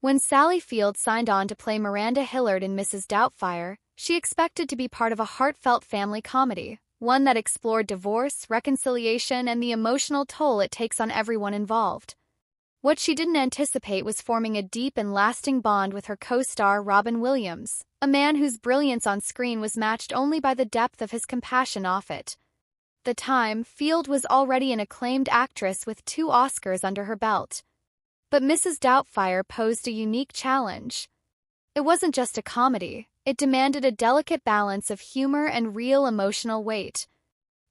When Sally Field signed on to play Miranda Hillard in Mrs. Doubtfire, she expected to be part of a heartfelt family comedy, one that explored divorce, reconciliation, and the emotional toll it takes on everyone involved. What she didn't anticipate was forming a deep and lasting bond with her co-star Robin Williams, a man whose brilliance on screen was matched only by the depth of his compassion off it. At the time, Field was already an acclaimed actress with 2 Oscars under her belt. But Mrs. Doubtfire posed a unique challenge. It wasn't just a comedy, it demanded a delicate balance of humor and real emotional weight.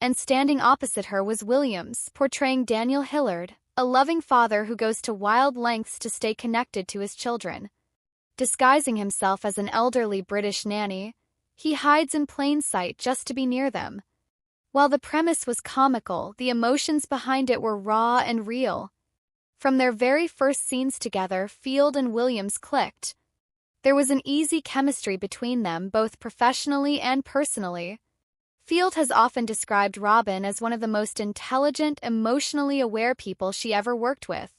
And standing opposite her was Williams, portraying Daniel Hillard, a loving father who goes to wild lengths to stay connected to his children. Disguising himself as an elderly British nanny, he hides in plain sight just to be near them. While the premise was comical, the emotions behind it were raw and real. From their very first scenes together, Field and Williams clicked. There was an easy chemistry between them, both professionally and personally. Field has often described Robin as one of the most intelligent, emotionally aware people she ever worked with.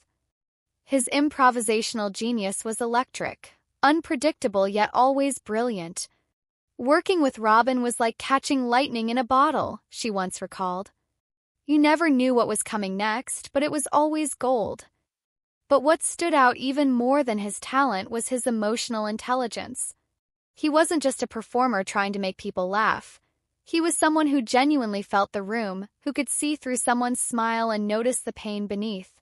His improvisational genius was electric, unpredictable yet always brilliant. Working with Robin was like catching lightning in a bottle, she once recalled. You never knew what was coming next, but it was always gold. But what stood out even more than his talent was his emotional intelligence. He wasn't just a performer trying to make people laugh. He was someone who genuinely felt the room, who could see through someone's smile and notice the pain beneath.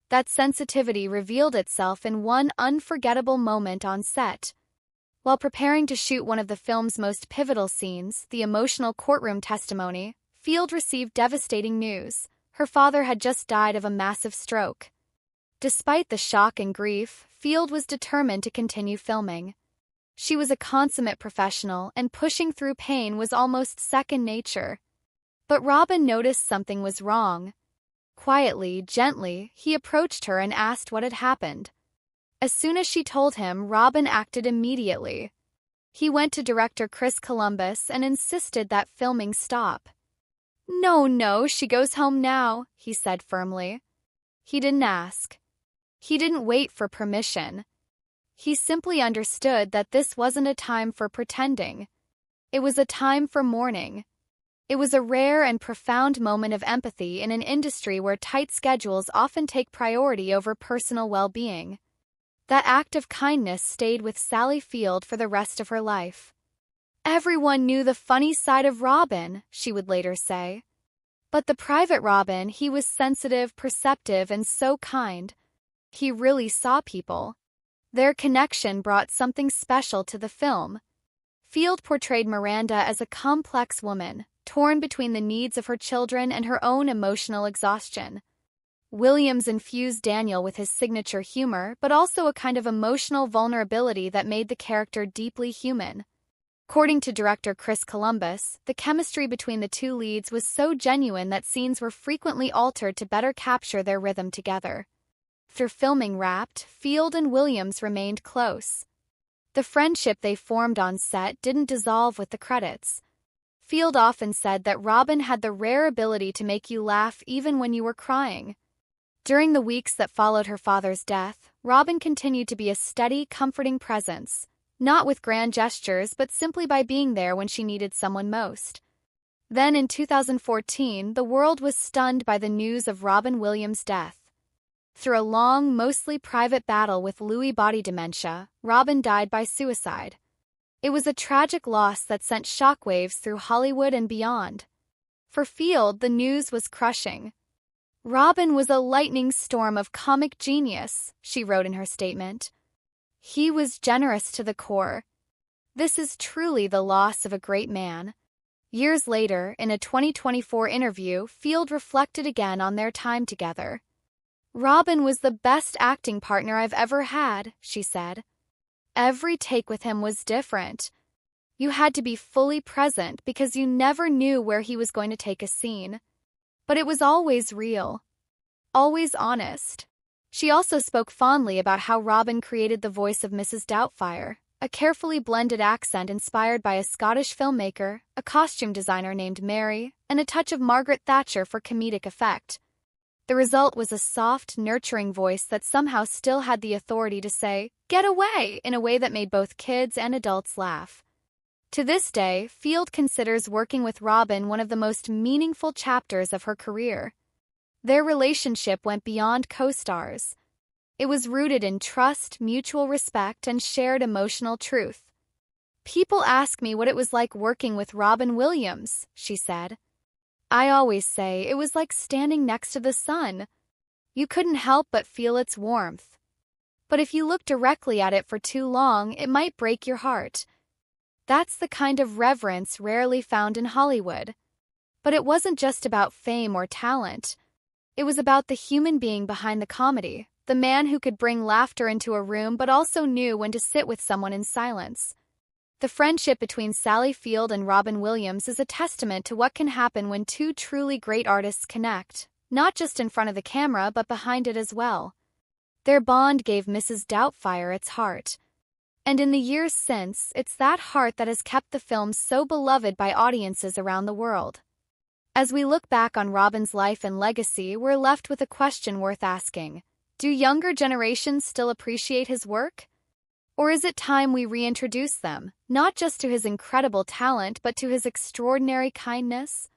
That sensitivity revealed itself in one unforgettable moment on set. While preparing to shoot one of the film's most pivotal scenes, the emotional courtroom testimony, Field received devastating news. Her father had just died of a massive stroke. Despite the shock and grief, Field was determined to continue filming. She was a consummate professional, and pushing through pain was almost second nature. But Robin noticed something was wrong. Quietly, gently, he approached her and asked what had happened. As soon as she told him, Robin acted immediately. He went to director Chris Columbus and insisted that filming stop. No, she goes home now, he said firmly. He didn't ask. He didn't wait for permission. He simply understood that this wasn't a time for pretending. It was a time for mourning. It was a rare and profound moment of empathy in an industry where tight schedules often take priority over personal well-being. That act of kindness stayed with Sally Field for the rest of her life. Everyone knew the funny side of Robin, she would later say. But the private Robin, he was sensitive, perceptive, and so kind. He really saw people. Their connection brought something special to the film. Field portrayed Miranda as a complex woman, torn between the needs of her children and her own emotional exhaustion. Williams infused Daniel with his signature humor, but also a kind of emotional vulnerability that made the character deeply human. According to director Chris Columbus, the chemistry between the 2 leads was so genuine that scenes were frequently altered to better capture their rhythm together. After filming wrapped, Field and Williams remained close. The friendship they formed on set didn't dissolve with the credits. Field often said that Robin had the rare ability to make you laugh even when you were crying. During the weeks that followed her father's death, Robin continued to be a steady, comforting presence, not with grand gestures but simply by being there when she needed someone most. Then in 2014, the world was stunned by the news of Robin Williams' death. Through a long, mostly private battle with Lewy body dementia, Robin died by suicide. It was a tragic loss that sent shockwaves through Hollywood and beyond. For Field, the news was crushing. Robin was a lightning storm of comic genius, she wrote in her statement. He was generous to the core. This is truly the loss of a great man. Years later, in a 2024 interview, Field reflected again on their time together. Robin was the best acting partner I've ever had, she said. Every take with him was different. You had to be fully present because you never knew where he was going to take a scene. But it was always real. Always honest. She also spoke fondly about how Robin created the voice of Mrs. Doubtfire, a carefully blended accent inspired by a Scottish filmmaker, a costume designer named Mary, and a touch of Margaret Thatcher for comedic effect. The result was a soft, nurturing voice that somehow still had the authority to say, "Get away," in a way that made both kids and adults laugh. To this day, Field considers working with Robin one of the most meaningful chapters of her career. Their relationship went beyond co-stars. It was rooted in trust, mutual respect, and shared emotional truth. "People ask me what it was like working with Robin Williams," she said. "I always say it was like standing next to the sun. You couldn't help but feel its warmth. But if you look directly at it for too long, it might break your heart." That's the kind of reverence rarely found in Hollywood. But it wasn't just about fame or talent. It was about the human being behind the comedy, the man who could bring laughter into a room but also knew when to sit with someone in silence. The friendship between Sally Field and Robin Williams is a testament to what can happen when two truly great artists connect, not just in front of the camera but behind it as well. Their bond gave Mrs. Doubtfire its heart. And in the years since, it's that heart that has kept the film so beloved by audiences around the world. As we look back on Robin's life and legacy, we're left with a question worth asking. Do younger generations still appreciate his work? Or is it time we reintroduce them, not just to his incredible talent but to his extraordinary kindness?